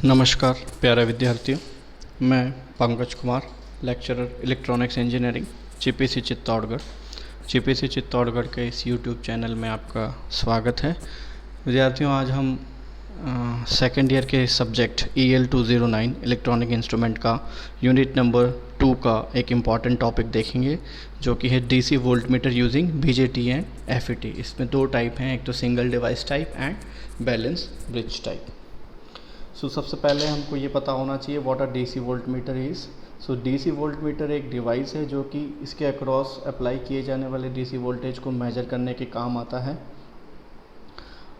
नमस्कार प्यारे विद्यार्थियों, मैं Pankaj Kumar, lecturer electronics engineering GPC Chittorgarh के इस यूट्यूब चैनल में आपका स्वागत है। विद्यार्थियों, आज हम सेकेंड ईयर के सब्जेक्ट EL 209 इलेक्ट्रॉनिक इंस्ट्रूमेंट का यूनिट नंबर 2 का एक इम्पॉर्टेंट टॉपिक देखेंगे, जो कि है DC volt meter using BJT and FET। इसमें दो टाइप हैं, एक तो single device type and balance bridge type. So सबसे पहले हमको ये पता होना चाहिए what are DC volt meter is. So DC volt meter एक डिवाइस है जो कि इसके अक्रॉस अप्लाई किए जाने वाले DC वोल्टेज को मेजर करने के काम आता है।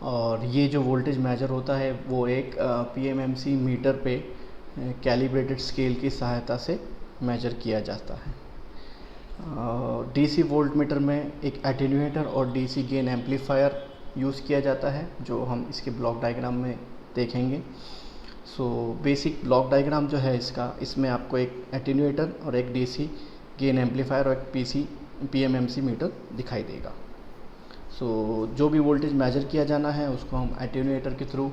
और ये जो वोल्टेज मेजर होता है वो एक PMMC मीटर पे कैलिब्रेटेड स्केल की सहायता से मेजर किया जाता है। DC वोल्ट मीटर में एक एटेन्यूएटर और DC गेन एम्पलीफायर यूज़ किया जाता है, जो हम इसके ब्लॉक डायग्राम में देखेंगे। सो बेसिक ब्लॉक डायग्राम जो है इसमें आपको एक एटेन्यूएटर और एक DC गेन एम्पलीफायर और एक PMMC मीटर दिखाई देगा। सो जो भी वोल्टेज मेजर किया जाना है उसको हम एटेन्यूएटर के through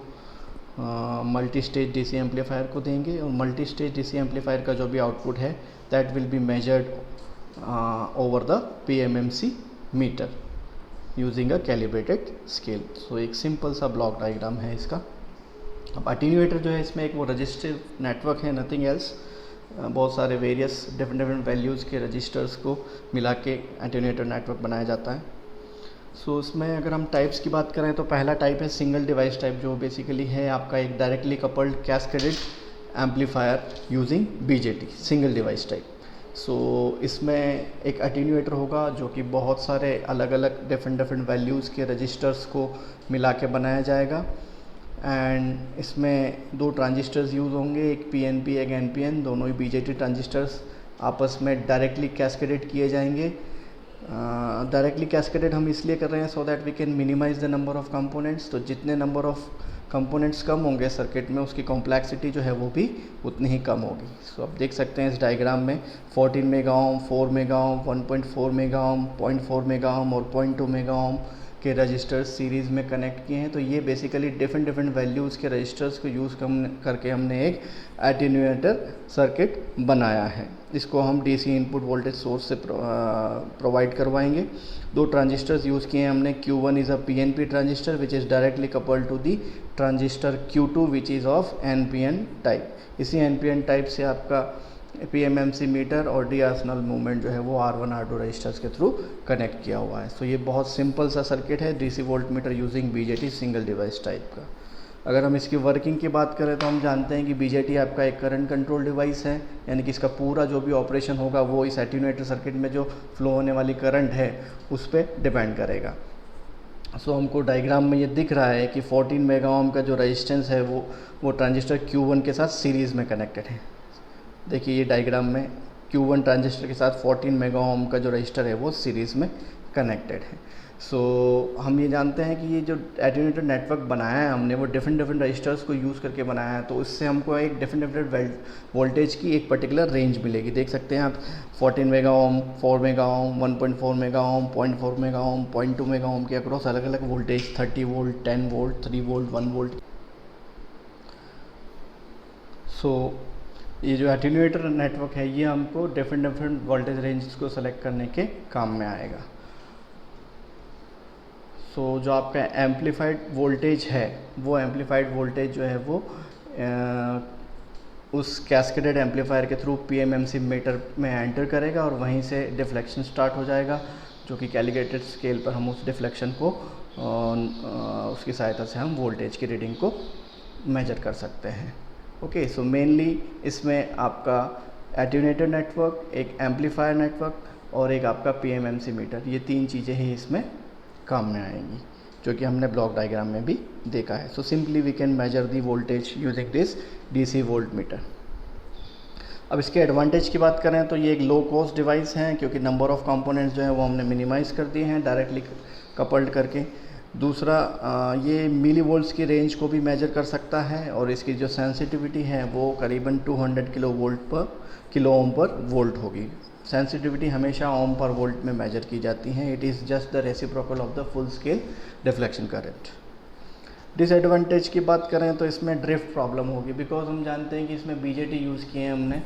multi stage DC amplifier को देंगे, और मल्टी स्टेज DC एम्पलीफायर का जो भी आउटपुट है that will be measured over the PMMC meter using a calibrated scale. So एक सिंपल सा ब्लॉक डायग्राम है इसका। अब अटेन्यूएटर जो है, इसमें एक वो रजिस्टर नेटवर्क है, नथिंग एल्स। बहुत सारे वेरियस डिफरेंट वैल्यूज़ के रजिस्टर्स को मिला के एटेन्यूएटर नेटवर्क बनाया जाता है। सो इसमें अगर हम टाइप्स की बात करें तो पहला टाइप है सिंगल डिवाइस टाइप, जो बेसिकली है आपका एक directly coupled cascaded amplifier using BJT, single device type. So इसमें एक अटेन्यूएटर होगा जो कि बहुत सारे अलग अलग डिफरेंट वैल्यूज़ के रजिस्टर्स को मिला के बनाया जाएगा। एंड इसमें दो ट्रांजिस्टर्स यूज़ होंगे, एक PNP एक NPN, दोनों ही BJT ट्रांजिस्टर्स आपस में डायरेक्टली कैस्केडेड किए जाएंगे। डायरेक्टली कैस्केडेड हम इसलिए कर रहे हैं so that we can minimise the number of components. तो जितने नंबर ऑफ़ कंपोनेंट्स कम होंगे सर्किट में, उसकी कॉम्प्लेक्सिटी जो है वो भी उतनी ही कम होगी। सो आप देख सकते हैं इस डायग्राम में 14 mega ohm, 4 mega ohm, 1.4 mega ohm, 0.4 mega ओम और 0.2 मेगा ओम के रजिस्टर्स सीरीज़ में कनेक्ट किए हैं। तो ये बेसिकली डिफरेंट वैल्यूज़ के रजिस्टर्स को यूज़ करके हमने एक एटेन्यूएटर सर्किट बनाया है। इसको हम DC इनपुट वोल्टेज सोर्स से प्रोवाइड करवाएंगे। दो ट्रांजिस्टर्स यूज़ किए हैं हमने। Q1 is a PNP transistor which is directly coupled to the transistor Q2 which is of NPN type. इसी NPN टाइप से आपका PMMC मीटर और डायरेक्शनल मूवमेंट जो है वो R1 R2 रजिस्टर्स के थ्रू कनेक्ट किया हुआ है। सो ये बहुत सिंपल सा सर्किट है DC volt meter using BJT single device type का। अगर हम इसकी वर्किंग की बात करें तो हम जानते हैं कि BJT आपका एक करंट कंट्रोल डिवाइस है, यानी कि इसका पूरा जो भी ऑपरेशन होगा वो इस एटेन्यूएटर सर्किट में जो फ्लो होने वाली करंट है उस पर डिपेंड करेगा। सो हमको डायग्राम में ये दिख रहा है कि 14 मेगा ओम का जो रेजिस्टेंस है वो ट्रांजिस्टर Q1 के साथ सीरीज़ में कनेक्टेड है। देखिए ये डायग्राम में Q1 ट्रांजिस्टर के साथ 14 मेगा ओम का जो रजिस्टर है वो सीरीज़ में कनेक्टेड है। सो हम ये जानते हैं कि ये जो एटेन्यूएटर नेटवर्क बनाया है हमने वो डिफरेंट रजिस्टर्स को यूज़ करके बनाया है, तो उससे हमको एक डिफरेंट वोल्टेज की एक पर्टिकुलर रेंज मिलेगी। देख सकते हैं आप 14 mega ohm, 4 mega ohm, 1.4 mega ohm, 0.4 mega ohm, 0.2 mega ohm के अक्रॉस अलग अलग voltage 30 volt, 10 volt, 3 volt, 1 volt. So ये जो एटेन्यूएटर नेटवर्क है ये हमको डिफरेंट वोल्टेज रेंज को सेलेक्ट करने के काम में आएगा। सो जो आपका एम्पलीफाइड वोल्टेज है वो एम्पलीफाइड वोल्टेज जो है वो उस कैस्केडेड एम्पलीफायर के थ्रू PMMC मीटर में एंटर करेगा और वहीं से डिफ्लेक्शन स्टार्ट हो जाएगा, जो कि कैलिब्रेटेड स्केल पर हम उस डिफ्लेक्शन को उसकी सहायता से हम वोल्टेज की रीडिंग को मेजर कर सकते हैं। ओके, सो मेनली इसमें आपका एटेन्यूएटर नेटवर्क, एक एम्पलीफायर नेटवर्क और एक आपका PMMC मीटर, ये तीन चीज़ें ही इसमें काम में आएंगी, जो कि हमने ब्लॉक डायग्राम में भी देखा है। So simply we can measure the voltage using this DC volt meter. अब इसके एडवांटेज की बात करें तो ये एक लो कॉस्ट डिवाइस है, क्योंकि नंबर ऑफ़ कंपोनेंट्स जो है वो हमने मिनिमाइज़ कर दिए हैं डायरेक्टली कपल्ड करके। दूसरा, ये मिली वोल्ट्स की रेंज को भी मेजर कर सकता है, और इसकी जो सेंसिटिविटी है वो करीबन 200 किलो ओम पर वोल्ट होगी। सेंसिटिविटी हमेशा ओम पर वोल्ट में मेजर की जाती है। It is just the reciprocal of the full scale deflection current. Disadvantage की बात करें तो इसमें ड्रिफ्ट प्रॉब्लम होगी, बिकॉज हम जानते हैं कि इसमें बीजेटी यूज़ किए हैं हमने।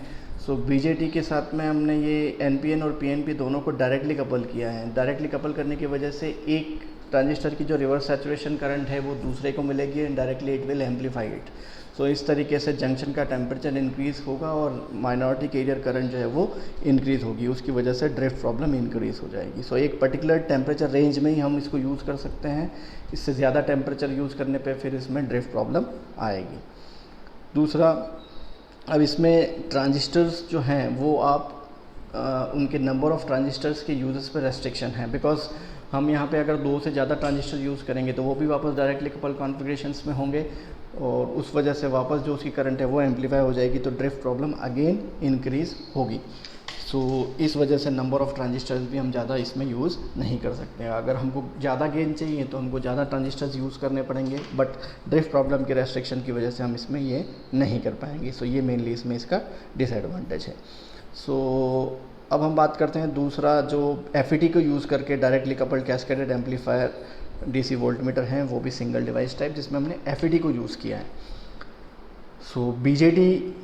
सो बीजेटी के साथ में हमने ये एनपीएन और पीएनपी दोनों को डायरेक्टली कपल किया है। डायरेक्टली कपल करने की वजह से एक ट्रांजिस्टर की जो रिवर्स सैचुरेशन करंट है वो दूसरे को मिलेगी and directly it will amplify it. So इस तरीके से जंक्शन का टेम्परेचर इंक्रीज़ होगा और माइनॉरिटी कैरियर करंट जो है वो इंक्रीज़ होगी, उसकी वजह से ड्रिफ्ट प्रॉब्लम इंक्रीज़ हो जाएगी। सो एक पर्टिकुलर टेम्परेचर रेंज में ही हम इसको यूज़ कर सकते हैं, इससे ज़्यादा टेम्परेचर यूज़ करने पे फिर इसमें ड्रिफ्ट प्रॉब्लम आएगी। दूसरा, अब इसमें ट्रांजिस्टर्स जो हैं वो आप उनके नंबर ऑफ़ ट्रांजिस्टर्स के यूजेस पे रेस्ट्रिक्शन है, बिकॉज हम यहाँ पे अगर 2 से ज़्यादा ट्रांजिस्टर यूज़ करेंगे तो वो भी वापस डायरेक्टली कपल कॉन्फ़िगरेशंस में होंगे और उस वजह से वापस जो उसकी करंट है वो एम्पलीफाई हो जाएगी, तो ड्रिफ्ट प्रॉब्लम अगेन इंक्रीज़ होगी। सो इस वजह से नंबर ऑफ़ ट्रांजिस्टर्स भी हम ज़्यादा इसमें यूज़ नहीं कर सकते। अगर हमको ज़्यादा गेन चाहिए तो हमको ज़्यादा ट्रांजिस्टर्स यूज़ करने पड़ेंगे, बट ड्रिफ्ट प्रॉब्लम के रेस्ट्रिक्शन की वजह से हम इसमें ये नहीं कर पाएंगे। सो ये मेनली इसमें इसका डिसएडवांटेज है। सो अब हम बात करते हैं दूसरा, जो एफईटी को यूज़ करके directly coupled cascaded amplifier DC voltmeter हैं, वो भी सिंगल डिवाइस टाइप, जिसमें हमने एफईटी को यूज़ किया है। सो बीजेटी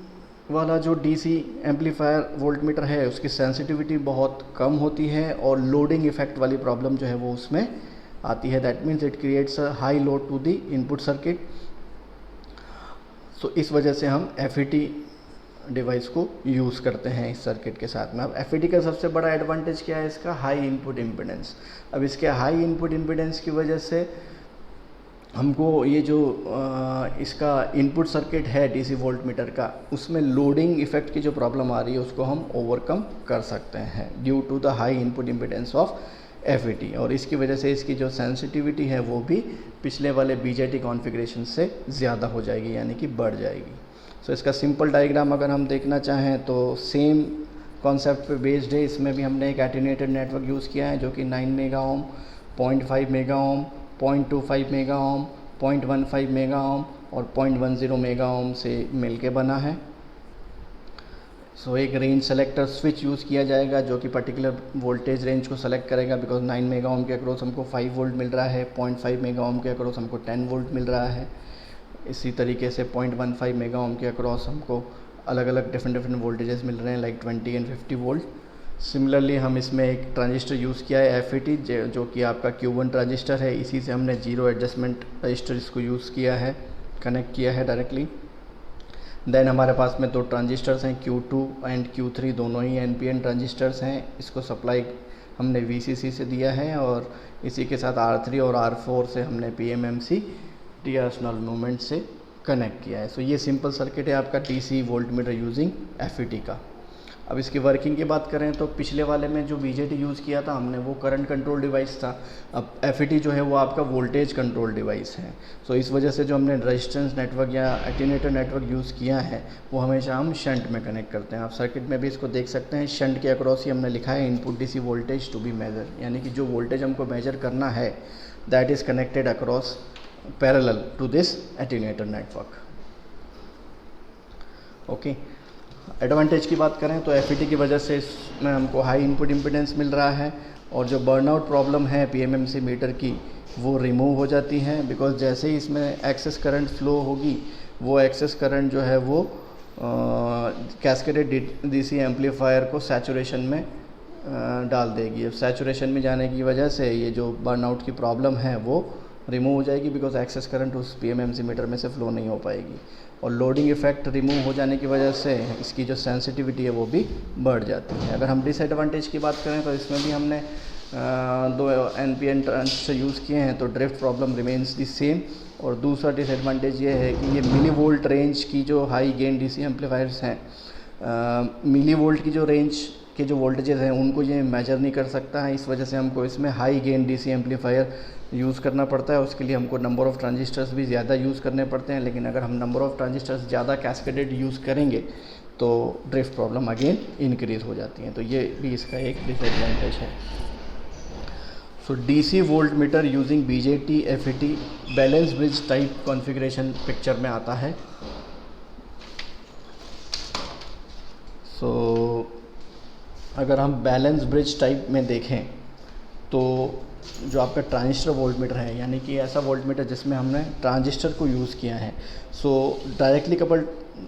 वाला जो डीसी एम्पलीफायर वोल्टमीटर है उसकी सेंसिटिविटी बहुत कम होती है और लोडिंग इफेक्ट वाली प्रॉब्लम जो है वो उसमें आती है। That means it creates a high load to the input circuit. So इस वजह से हम एफईटी डिवाइस को यूज़ करते हैं इस सर्किट के साथ में। अब एफईटी का सबसे बड़ा एडवांटेज क्या है, इसका हाई इनपुट इम्पीडेंस। अब इसके हाई इनपुट इम्पीडेंस की वजह से हमको ये जो इसका इनपुट सर्किट है डीसी वोल्टमीटर का, उसमें लोडिंग इफेक्ट की जो प्रॉब्लम आ रही है उसको हम ओवरकम कर सकते हैं due to the high input impedance of FET. और इसकी वजह से इसकी जो सेंसिटिविटी है वो भी पिछले वाले बीजेटी कॉन्फ़िगरेशन से ज़्यादा हो जाएगी, यानी कि बढ़ जाएगी। सो इसका सिंपल डायग्राम अगर हम देखना चाहें तो सेम कॉन्सेप्ट पे बेस्ड है। इसमें भी हमने एक एटेन्यूएटेड नेटवर्क यूज़ किया है जो कि 9 mega ohm, 0.5 mega ohm, 0.25 mega ohm, 0.15 mega ohm और 0.10 मेगा ओम से मिलके बना है। सो एक रेंज सेलेक्टर स्विच यूज़ किया जाएगा जो कि पर्टिकुलर वोल्टेज रेंज को सेलेक्ट करेगा, बिकॉज 9 मेगा ओम के अक्रॉस हमको 5 वोल्ट मिल रहा है, 0.5 मेगा ओम के अक्रॉस हमको 10 वोल्ट मिल रहा है। इसी तरीके से 0.15 मेगा ओम के अक्रॉस हमको अलग अलग डिफरेंट वोल्टेजेस मिल रहे हैं, लाइक 20 एंड 50 वोल्ट। सिमिलरली हम इसमें एक ट्रांजिस्टर यूज़ किया है एफईटी, जो कि आपका Q1 ट्रांजिस्टर है। इसी से हमने जीरो एडजस्टमेंट रजिस्टर इसको यूज़ किया है, कनेक्ट किया है डायरेक्टली। देन हमारे पास में 2 ट्रांजिस्टर्स हैं, Q2 एंड Q3, दोनों ही एनपीएन ट्रांजिस्टर्स हैं। इसको सप्लाई हमने VCC से दिया है और इसी के साथ R3 और R4 से हमने PMMC डायरेक्शनल मूवमेंट से कनेक्ट किया है। सो ये सिंपल सर्किट है आपका डीसी वोल्टमीटर यूजिंग एफईटी का। अब इसकी वर्किंग की बात करें तो पिछले वाले में जो बीजेटी यूज़ किया था हमने वो करंट कंट्रोल डिवाइस था। अब एफईटी जो है वो आपका वोल्टेज कंट्रोल डिवाइस है। सो इस वजह से जो हमने रेजिस्टेंस नेटवर्क या एटेन्यूएटर नेटवर्क यूज़ किया है वो हमेशा हम शंट में कनेक्ट करते हैं। आप सर्किट में भी इसको देख सकते हैं, शंट के अक्रॉस ही हमने लिखा है input DC voltage to be measure, यानी कि जो वोल्टेज हमको मेजर करना है that is connected across parallel to this attenuator network. Okay, advantage की बात करें तो एफईटी की वजह से इसमें हमको हाई इनपुट इम्पीडेंस मिल रहा है और जो बर्नआउट प्रॉब्लम है पीएमएमसी मीटर की वो रिमूव हो जाती है, बिकॉज जैसे ही इसमें एक्सेस करंट फ्लो होगी वो एक्सेस करंट जो है वो कैस्केडेड डीसी एम्पलीफायर को सैचुरेशन में डाल देगी। अब सैचुरेशन में जाने की वजह से ये जो बर्नआउट की प्रॉब्लम है वो रिमूव हो जाएगी, बिकॉज एक्सेस करंट उस पीएमएमसी मीटर में से फ्लो नहीं हो पाएगी। और लोडिंग इफेक्ट रिमूव हो जाने की वजह से इसकी जो सेंसिटिविटी है वो भी बढ़ जाती है। अगर हम डिसएडवांटेज की बात करें तो इसमें भी हमने 2 एनपीएन ट्रांजिस्टर यूज़ किए हैं, तो drift problem remains the same. और दूसरा डिसएडवांटेज ये है कि ये मिली वोल्ट रेंज की जो हाई गेन डीसी एम्पलीफायर्स हैं, मिली वोल्ट की जो रेंज के जो वोल्टेजेस हैं उनको ये मेजर नहीं कर सकता है। इस वजह से हमको इसमें high gain DC amplifier use करना पड़ता है। उसके लिए हमको नंबर ऑफ़ ट्रांजिस्टर्स भी ज़्यादा यूज़ करने पड़ते हैं, लेकिन अगर हम नंबर ऑफ़ ट्रांजिस्टर्स ज़्यादा कैस्केडेड यूज़ करेंगे तो ड्रिफ्ट प्रॉब्लम अगेन इंक्रीज़ हो जाती है। तो ये भी इसका एक डिसएडवांटेज है। So DC voltmeter using BJT FET balance bridge type configuration picture में आता है। सो अगर हम बैलेंस ब्रिज टाइप में देखें तो जो आपका ट्रांजिस्टर वोल्टमीटर है, यानी कि ऐसा वोल्टमीटर जिसमें हमने ट्रांजिस्टर को यूज़ किया है। सो डायरेक्टली कपल्ड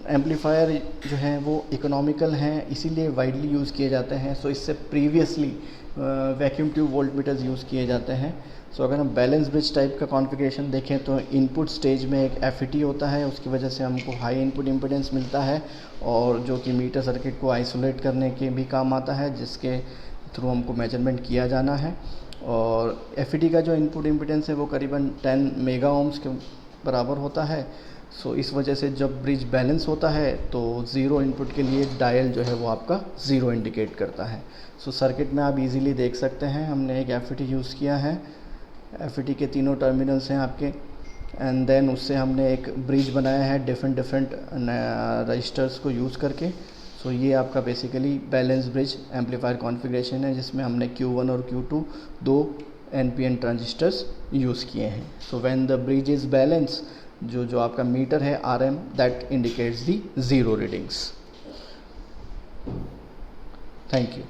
एम्पलीफायर जो हैं वो इकोनॉमिकल हैं, इसीलिए वाइडली यूज़ किए जाते हैं। सो इससे प्रीवियसली वैक्यूम ट्यूब वोल्टमीटर्स यूज़ किए जाते हैं। सो अगर हम बैलेंस ब्रिज टाइप का कॉन्फ़िगरेशन देखें तो इनपुट स्टेज में एक एफईटी होता है, उसकी वजह से हमको हाई इनपुट इम्पीडेंस मिलता है, और जो कि मीटर सर्किट को आइसोलेट करने के भी काम आता है, जिसके थ्रू हमको मेजरमेंट किया जाना है। और एफईटी का जो इनपुट इम्पीडेंस है वो करीबन 10 मेगा ओम्स के बराबर होता है। सो इस वजह से जब ब्रिज बैलेंस होता है तो ज़ीरो इनपुट के लिए डायल जो है वो आपका ज़ीरो इंडिकेट करता है। सो सर्किट में आप इजीली देख सकते हैं हमने एक एफईटी यूज़ किया है, एफईटी के तीनों टर्मिनल्स हैं आपके, एंड देन उससे हमने एक ब्रिज बनाया है डिफरेंट रजिस्टर्स को यूज़ करके। सो ये आपका basically balance bridge amplifier configuration है, जिसमें हमने Q1 और Q2 दो NPN ट्रांजिस्टर्स यूज़ किए हैं। So when the bridge is balance, जो आपका मीटर है RM, that indicates the zero readings. Thank you.